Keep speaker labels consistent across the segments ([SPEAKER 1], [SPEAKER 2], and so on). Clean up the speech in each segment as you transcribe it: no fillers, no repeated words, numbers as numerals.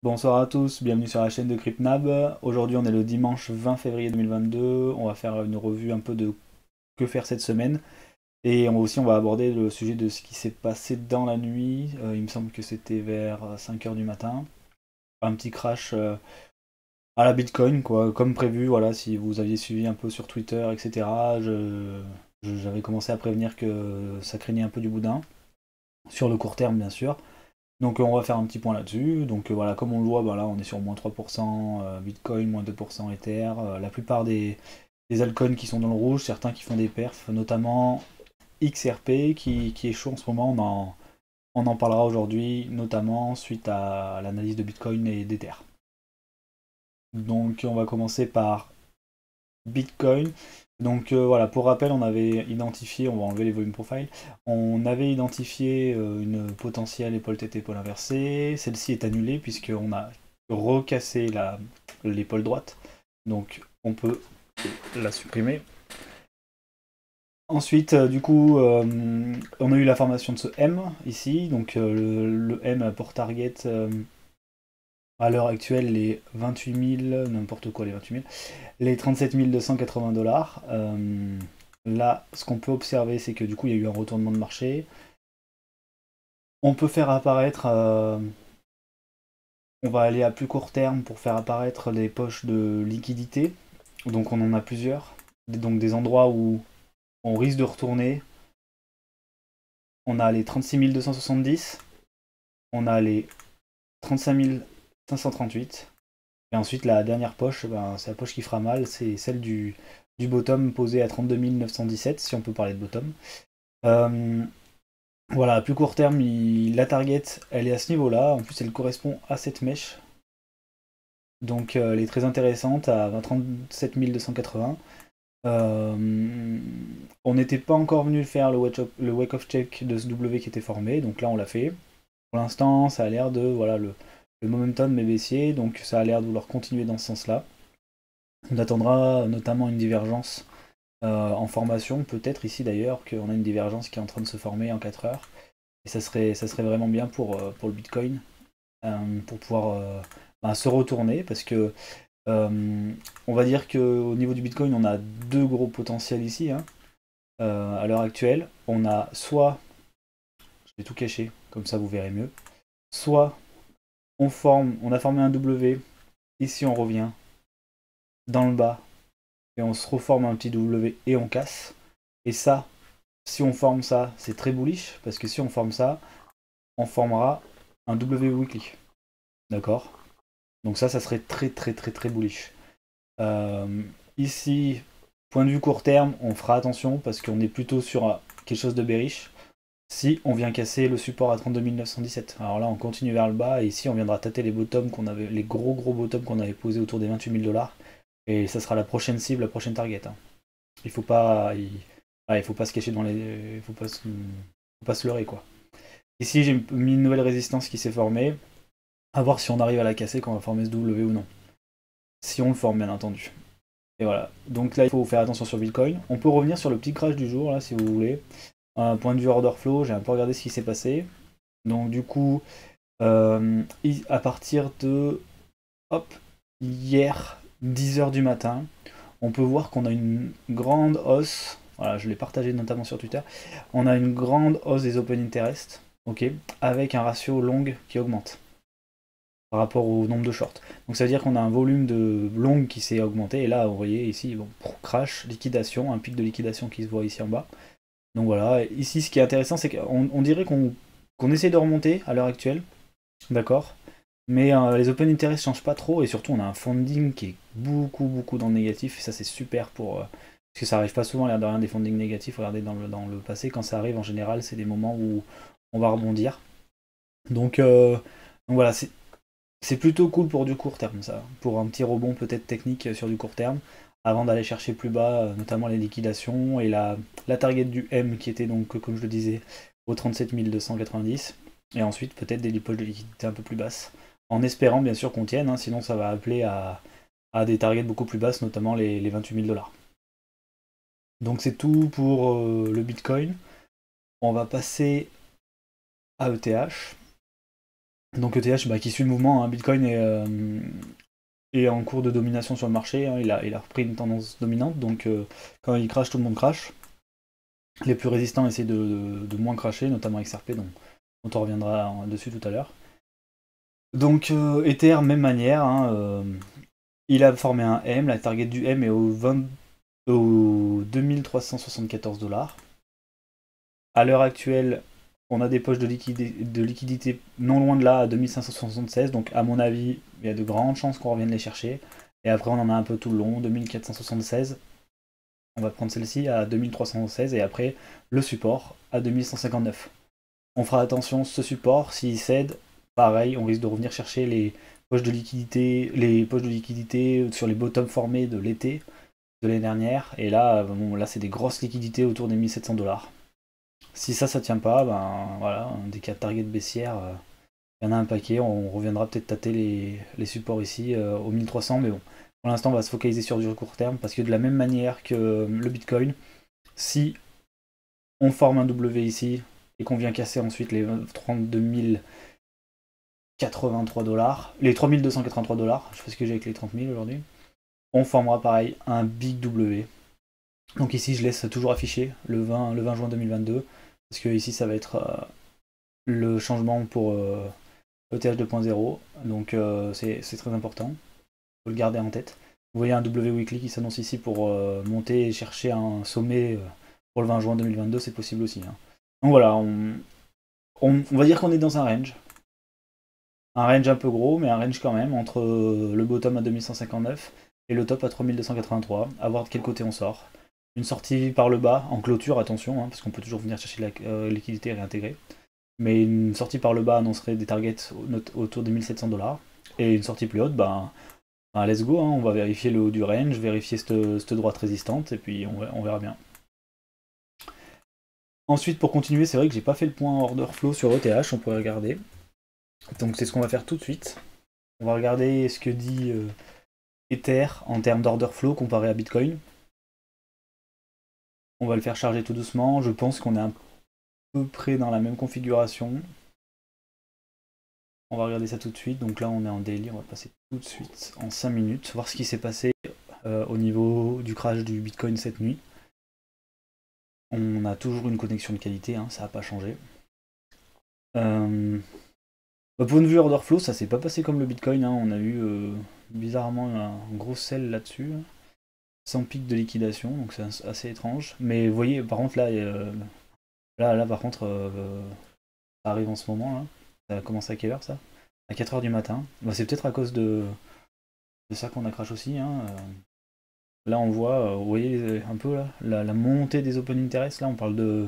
[SPEAKER 1] Bonsoir à tous, bienvenue sur la chaîne de CryptNab. Aujourd'hui on est le dimanche 20 février 2022, on va faire une revue un peu de que faire cette semaine. Et on va aborder le sujet de ce qui s'est passé dans la nuit. Il me semble que c'était vers 5 heures du matin. Un petit crash à la Bitcoin, quoi, comme prévu. Voilà, si vous aviez suivi un peu sur Twitter, etc. J'avais commencé à prévenir que ça craignait un peu du boudin, sur le court terme bien sûr. Donc on va faire un petit point là-dessus. Donc voilà, comme on le voit, bah, là on est sur moins 3% Bitcoin, moins 2% Ether. La plupart des altcoins qui sont dans le rouge, certains qui font des perfs, notamment XRP qui est chaud en ce moment. On en parlera aujourd'hui, notamment suite à l'analyse de Bitcoin et d'Ether. Donc on va commencer par Bitcoin. Donc voilà, pour rappel, on avait identifié, on va enlever les volume profile, on avait identifié une potentielle épaule tête épaule inversée. Celle-ci est annulée puisqu'on a recassé l'épaule droite. Donc on peut la supprimer. Ensuite, du coup, on a eu la formation de ce M ici. Donc le M pour target à l'heure actuelle les 28 000, n'importe quoi les 28 000. Les 37 280 dollars. Là, ce qu'on peut observer, c'est que du coup, il y a eu un retournement de marché. On peut faire apparaître, on va aller à plus court terme pour faire apparaître les poches de liquidité. Donc, on en a plusieurs. Donc, des endroits où on risque de retourner. On a les 36 270. On a les 35 538. Et ensuite, la dernière poche, ben, c'est la poche qui fera mal. C'est celle du bottom posé à 32 917, si on peut parler de bottom. Euh, Voilà, à plus court terme, la target, elle est à ce niveau-là. En plus, elle correspond à cette mèche. Donc, elle est très intéressante à 37 280. On n'était pas encore venu faire le wake-off check de ce W qui était formé. Donc là, on l'a fait. Pour l'instant, ça a l'air de... Voilà, le momentum est baissier. Donc, ça a l'air de vouloir continuer dans ce sens-là. On attendra notamment une divergence en formation. Peut-être ici, d'ailleurs, qu'on a une divergence qui est en train de se former en 4 heures. Et ça serait vraiment bien pour le Bitcoin, pour pouvoir bah, se retourner, parce que on va dire qu'au niveau du Bitcoin, on a deux gros potentiels ici. Hein. À l'heure actuelle, on a soit, je vais tout cacher, comme ça vous verrez mieux, soit on a formé un W, ici on revient dans le bas, et on se reforme un petit W et on casse. Et ça, si on forme ça, c'est très bullish, parce que si on forme ça, on formera un W weekly. D'accord. Donc ça serait très très très très bullish. Euh, Ici, point de vue court terme, on fera attention parce qu'on est plutôt sur quelque chose de bearish. Si on vient casser le support à 32 917. Alors là, on continue vers le bas et ici, on viendra tâter les bottoms qu'on avait, les gros gros bottoms qu'on avait posés autour des 28 000 dollars. Et ça sera la prochaine cible, la prochaine target. Hein. Il faut pas, il faut pas se cacher dans les, faut pas se leurrer quoi. Ici, j'ai mis une nouvelle résistance qui s'est formée. À voir si on arrive à la casser quand on va former ce W ou non. Si on le forme, bien entendu. Et voilà. Donc là, il faut faire attention sur Bitcoin. On peut revenir sur le petit crash du jour, là, si vous voulez. Un point de vue order flow, j'ai un peu regardé ce qui s'est passé. Donc du coup, à partir de hop, hier, 10 heures du matin, on peut voir qu'on a une grande hausse. Voilà, je l'ai partagé notamment sur Twitter. On a une grande hausse des open interest, ok, avec un ratio long qui augmente par rapport au nombre de shorts. Donc ça veut dire qu'on a un volume de long qui s'est augmenté, et là vous voyez ici, bon, crash, liquidation, un pic de liquidation qui se voit ici en bas. Donc voilà, ici ce qui est intéressant c'est qu'on dirait qu'on essaie de remonter à l'heure actuelle, d'accord, mais les open interest changent pas trop, et surtout on a un funding qui est beaucoup beaucoup dans le négatif, et ça c'est super parce que ça arrive pas souvent, l'air de rien, des fundings négatifs. Regardez dans le passé, quand ça arrive en général c'est des moments où on va rebondir. Donc, donc voilà, c'est plutôt cool pour du court terme, ça. Pour un petit rebond peut-être technique sur du court terme, avant d'aller chercher plus bas, notamment les liquidations et la target du M qui était donc, comme je le disais, au 37 290. Et ensuite peut-être des poches de liquidité un peu plus basses. En espérant bien sûr qu'on tienne, hein, sinon ça va appeler à des targets beaucoup plus basses, notamment les 28 000 dollars. Donc c'est tout pour le Bitcoin. On va passer à ETH. Donc ETH qui suit le mouvement, hein. Bitcoin est en cours de domination sur le marché, hein. Il a repris une tendance dominante, donc quand il crache, tout le monde crache. Les plus résistants essaient de moins cracher, notamment XRP, dont on reviendra dessus tout à l'heure. Donc Ether, même manière, hein, il a formé un M, la target du M est au 2374 $. À l'heure actuelle, on a des poches de liquidité non loin de là, à 2576, donc à mon avis, il y a de grandes chances qu'on revienne les chercher. Et après, on en a un peu tout le long, 2476. On va prendre celle-ci à 2316 et après le support à 2159. On fera attention, ce support, s'il cède, pareil, on risque de revenir chercher les poches de liquidité sur les bottoms formés de l'été de l'année dernière. Et là, bon, là c'est des grosses liquidités autour des 1700 $. Si ça tient pas, ben voilà, des cas de target baissière, il y en a un paquet. On reviendra peut-être tâter les supports ici au 1300, mais bon, pour l'instant, on va se focaliser sur du court terme parce que de la même manière que le Bitcoin, si on forme un W ici et qu'on vient casser ensuite les 32 083 $, les 3283 $, je fais ce que j'ai avec les 30 000 aujourd'hui, on formera pareil un Big W. Donc ici, je laisse toujours afficher le 20 juin 2022 parce que ici, ça va être le changement pour ETH 2.0, donc c'est très important, il faut le garder en tête. Vous voyez un W Weekly qui s'annonce ici pour monter et chercher un sommet pour le 20 juin 2022, c'est possible aussi, hein. Donc voilà, on va dire qu'on est dans un range un peu gros, mais un range quand même, entre le bottom à 2159 et le top à 3283, à voir de quel côté on sort. Une sortie par le bas, en clôture, attention, hein, parce qu'on peut toujours venir chercher la liquidité et réintégrer. Mais une sortie par le bas annoncerait des targets autour des 1700 $. Et une sortie plus haute, let's go, hein, on va vérifier le haut du range, vérifier cette droite résistante, et puis on verra bien. Ensuite, pour continuer, c'est vrai que j'ai pas fait le point order flow sur ETH, on pourrait regarder. Donc c'est ce qu'on va faire tout de suite. On va regarder ce que dit Ether en termes d'order flow comparé à Bitcoin. On va le faire charger tout doucement. Je pense qu'on est à peu près dans la même configuration. On va regarder ça tout de suite. Donc là, on est en daily. On va passer tout de suite en 5 minutes. Voir ce qui s'est passé au niveau du crash du Bitcoin cette nuit. On a toujours une connexion de qualité, hein, ça n'a pas changé. Point de vue order flow, ça s'est pas passé comme le Bitcoin, hein. On a eu bizarrement un gros sell là-dessus, sans pic de liquidation, donc c'est assez étrange. Mais vous voyez, par contre, là par contre, ça arrive en ce moment, là. Ça a commencé à quelle heure, ça? À 4h du matin. C'est peut-être à cause de ça qu'on a crash aussi, hein. Là, on voit, vous voyez un peu là, la montée des open interest, là, on parle de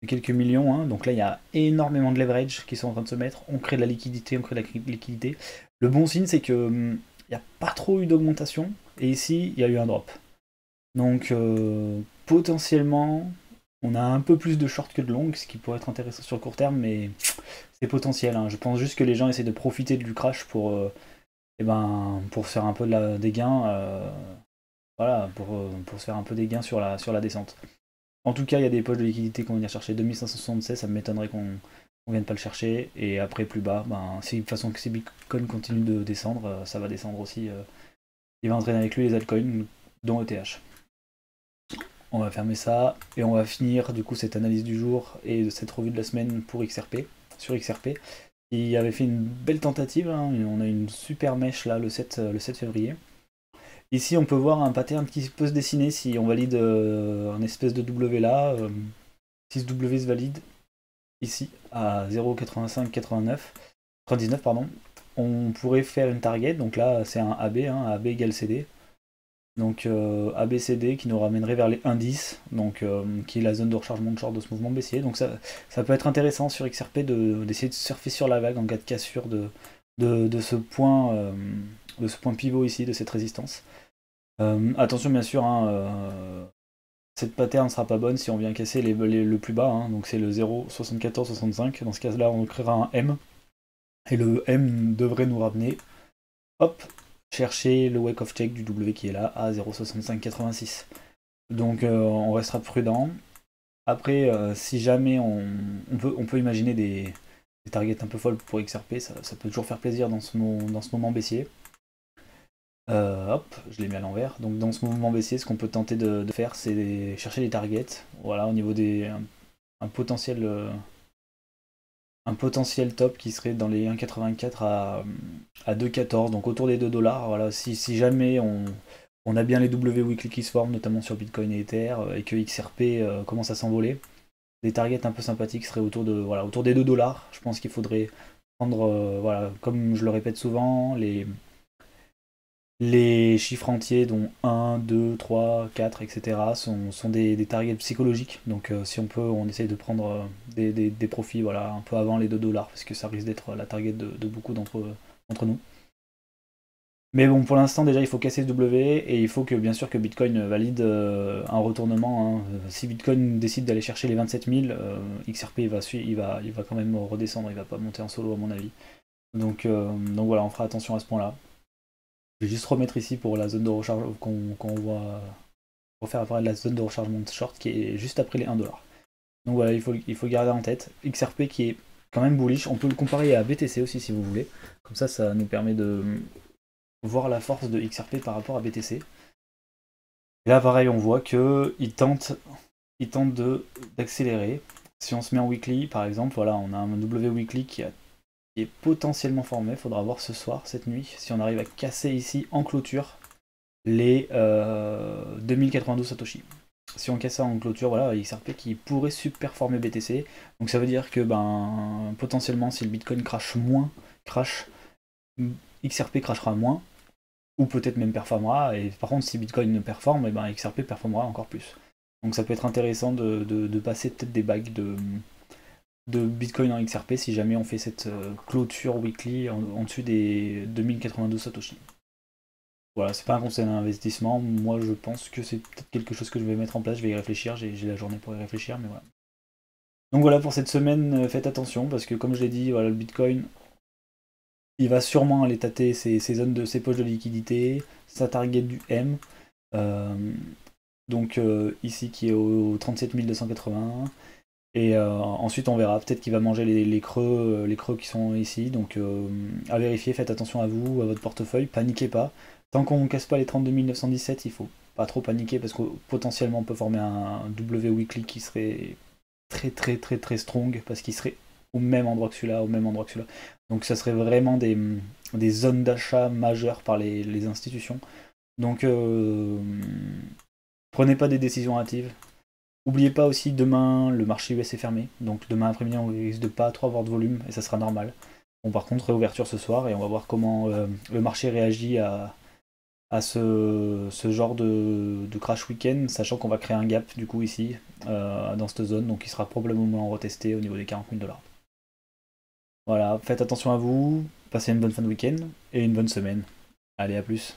[SPEAKER 1] quelques millions, hein. Donc là, il y a énormément de leverage qui sont en train de se mettre. On crée de la liquidité, on crée de la liquidité. Le bon signe, c'est que il n'y a pas trop eu d'augmentation. Et ici, il y a eu un drop. Donc, potentiellement, on a un peu plus de short que de long, ce qui pourrait être intéressant sur le court terme, mais c'est potentiel, hein. Je pense juste que les gens essaient de profiter du crash pour se faire un peu des gains. Voilà, pour se faire un peu des gains sur la descente. En tout cas, il y a des poches de liquidité qu'on vient chercher 2576, ça m'étonnerait qu'on vienne pas le chercher. Et après, plus bas, si de toute façon que ces bitcoins continuent de descendre, ça va descendre aussi. Il va entraîner avec lui les altcoins, dont ETH. On va fermer ça et on va finir du coup cette analyse du jour et de cette revue de la semaine pour XRP, sur XRP. Il avait fait une belle tentative, hein. On a une super mèche là le 7 février. Ici, on peut voir un pattern qui peut se dessiner si on valide un espèce de W là. Si ce W se valide ici à 0,8599, 99 pardon, on pourrait faire une target. Donc là, c'est un AB, hein, AB égale CD. Donc ABCD qui nous ramènerait vers les indices, donc qui est la zone de rechargement de short de ce mouvement baissier. Donc ça peut être intéressant sur XRP d'essayer de surfer sur la vague en cas de cassure de ce point pivot ici, de cette résistance. Attention bien sûr, hein, cette pattern ne sera pas bonne si on vient casser le plus bas, hein, donc c'est le 0,7465. Dans ce cas-là, on créera un M, et le M devrait nous ramener, hop, chercher le wake of check du W qui est là à 0,6586. Donc on restera prudent. Après, si jamais on peut imaginer des targets un peu folles pour XRP, ça peut toujours faire plaisir dans ce moment baissier. Hop, je l'ai mis à l'envers. Donc dans ce mouvement baissier, ce qu'on peut tenter de faire, c'est chercher les targets. Voilà, au niveau des un potentiel top qui serait dans les 1,84 à 2,14, donc autour des 2$. Voilà, si jamais on a bien les W weekly qui se forment, notamment sur Bitcoin et Ether, et que XRP commence à s'envoler, des targets un peu sympathiques seraient autour des 2$. Je pense qu'il faudrait prendre, voilà, comme je le répète souvent, les chiffres entiers, dont 1, 2, 3, 4, etc., sont des targets psychologiques. Donc si on peut, on essaye de prendre des profits voilà, un peu avant les 2$, parce que ça risque d'être la target de beaucoup d'entre nous. Mais bon, pour l'instant, déjà, il faut casser ce W, et il faut que, bien sûr, que Bitcoin valide un retournement. Hein. Si Bitcoin décide d'aller chercher les 27 000, XRP il va quand même redescendre, il va pas monter en solo, à mon avis. Donc voilà, on fera attention à ce point-là. Je vais juste remettre ici pour la zone de recharge qu'on voit, pour faire apparaître la zone de rechargement de short qui est juste après les 1$. Donc voilà, il faut garder en tête. XRP qui est quand même bullish, on peut le comparer à BTC aussi si vous voulez. Comme ça nous permet de voir la force de XRP par rapport à BTC. Et là pareil, on voit qu'il tente d'accélérer. Si on se met en weekly par exemple, voilà, on a un W weekly qui est potentiellement formé. Il faudra voir ce soir, cette nuit, si on arrive à casser ici en clôture les 2092 Satoshi. Si on casse ça en clôture, voilà, XRP qui pourrait superformer BTC. Donc ça veut dire que potentiellement si le Bitcoin crash, XRP crashera moins, ou peut-être même performera, et par contre si Bitcoin ne performe, et XRP performera encore plus. Donc ça peut être intéressant de passer peut-être des bagues de Bitcoin en XRP si jamais on fait cette clôture weekly en dessus des 2092 Satoshi. Voilà, c'est pas un conseil d'investissement, moi je pense que c'est peut-être quelque chose que je vais mettre en place, je vais y réfléchir, j'ai la journée pour y réfléchir, mais voilà. Donc voilà, pour cette semaine, faites attention, parce que comme je l'ai dit, voilà, le Bitcoin, il va sûrement aller tâter ses zones ses poches de liquidité, sa target du M, euh, donc ici qui est au 37 280, et ensuite on verra, peut-être qu'il va manger les creux qui sont ici, donc à vérifier, faites attention à vous, à votre portefeuille, paniquez pas. Tant qu'on ne casse pas les 32 917, il faut pas trop paniquer parce que potentiellement on peut former un W weekly qui serait très très très très strong parce qu'il serait au même endroit que celui-là, au même endroit que celui-là. Donc ça serait vraiment des zones d'achat majeures par les institutions. Donc prenez pas des décisions hâtives. N'oubliez pas aussi, demain, le marché US est fermé. Donc demain après-midi, on risque de pas trop avoir de volume et ça sera normal. Bon, par contre, réouverture ce soir et on va voir comment le marché réagit à ce genre de crash week-end, sachant qu'on va créer un gap du coup ici, dans cette zone, donc il sera probablement retesté au niveau des 40 000$. Voilà, faites attention à vous, passez une bonne fin de week-end et une bonne semaine. Allez, à plus.